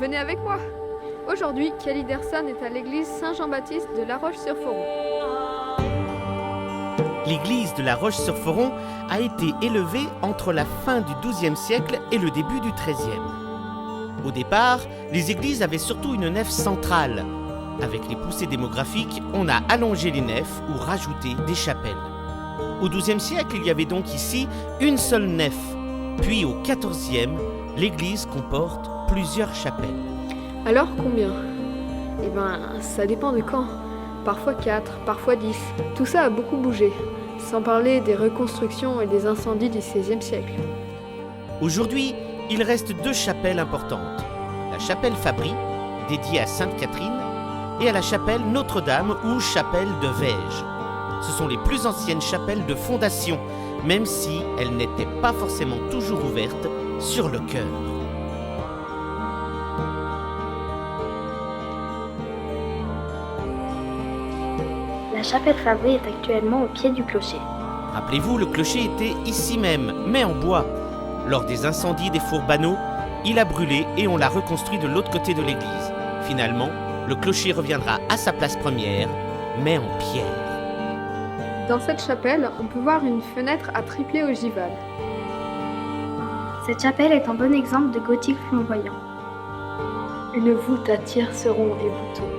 venez avec moi. Aujourd'hui, Kelly Derson est à l'église Saint-Jean-Baptiste de La Roche-sur-Foron. L'église de La Roche-sur-Foron a été élevée entre la fin du XIIe siècle et le début du XIIIe. Au départ, les églises avaient surtout une nef centrale. Avec les poussées démographiques, on a allongé les nefs ou rajouté des chapelles. Au XIIe siècle, il y avait donc ici une seule nef. Puis au XIVe, l'église comporte plusieurs chapelles. Alors combien? Eh ben, ça dépend de quand. Parfois 4, parfois 10. Tout ça a beaucoup bougé. Sans parler des reconstructions et des incendies du XVIe siècle. Aujourd'hui, il reste 2 chapelles importantes. La chapelle Fabry, dédiée à Sainte Catherine, et à la chapelle Notre-Dame ou chapelle de Vège. Ce sont les plus anciennes chapelles de fondation, même si elles n'étaient pas forcément toujours ouvertes sur le chœur. La chapelle Fabry est actuellement au pied du clocher. Rappelez-vous, le clocher était ici même, mais en bois. Lors des incendies des fours Banneau, il a brûlé et on l'a reconstruit de l'autre côté de l'église. Finalement, le clocher reviendra à sa place première, mais en pierre. Dans cette chapelle, on peut voir une fenêtre à tripler ogival. Cette chapelle est un bon exemple de gothique flamboyant. Une voûte à tierceron et boutons.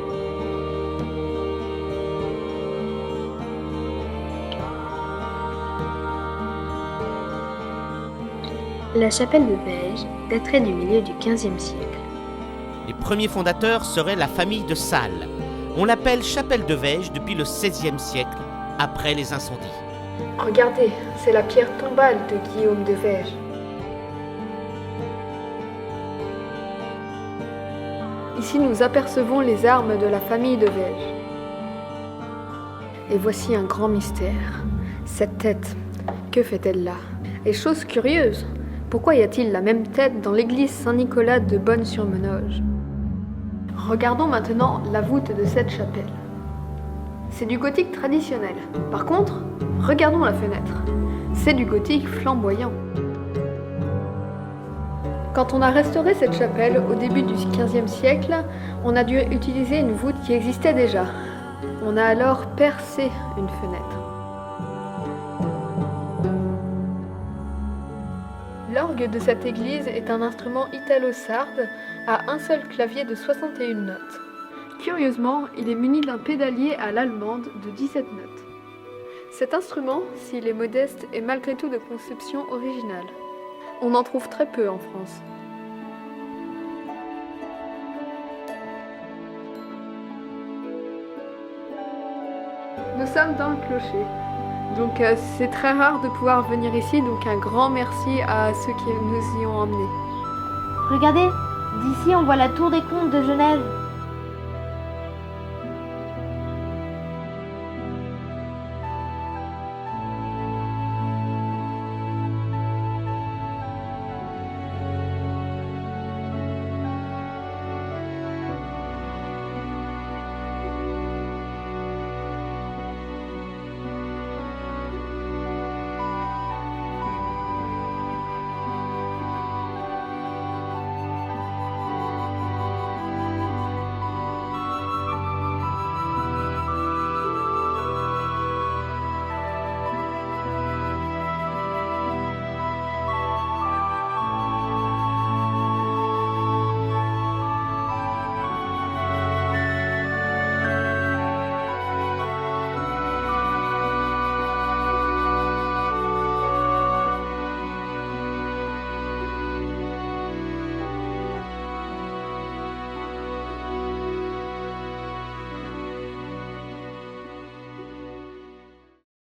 La chapelle de Vège daterait du milieu du XVe siècle. Les premiers fondateurs seraient la famille de Salles. On l'appelle chapelle de Vège depuis le XVIe siècle, après les incendies. Regardez, c'est la pierre tombale de Guillaume de Vège. Ici, nous apercevons les armes de la famille de Vège. Et voici un grand mystère. Cette tête, que fait-elle là? Et chose curieuse, pourquoi y a-t-il la même tête dans l'église Saint-Nicolas de Bonne-sur-Menoge? Regardons maintenant la voûte de cette chapelle. C'est du gothique traditionnel. Par contre, regardons la fenêtre. C'est du gothique flamboyant. Quand on a restauré cette chapelle au début du XVe siècle, on a dû utiliser une voûte qui existait déjà. On a alors percé une fenêtre. L'orgue de cette église est un instrument italo-sarde à un seul clavier de 61 notes. Curieusement, il est muni d'un pédalier à l'allemande de 17 notes. Cet instrument, s'il est modeste, est malgré tout de conception originale. On en trouve très peu en France. Nous sommes dans le clocher. Donc c'est très rare de pouvoir venir ici, donc un grand merci à ceux qui nous y ont emmenés. Regardez, d'ici on voit la tour des comtes de Genève.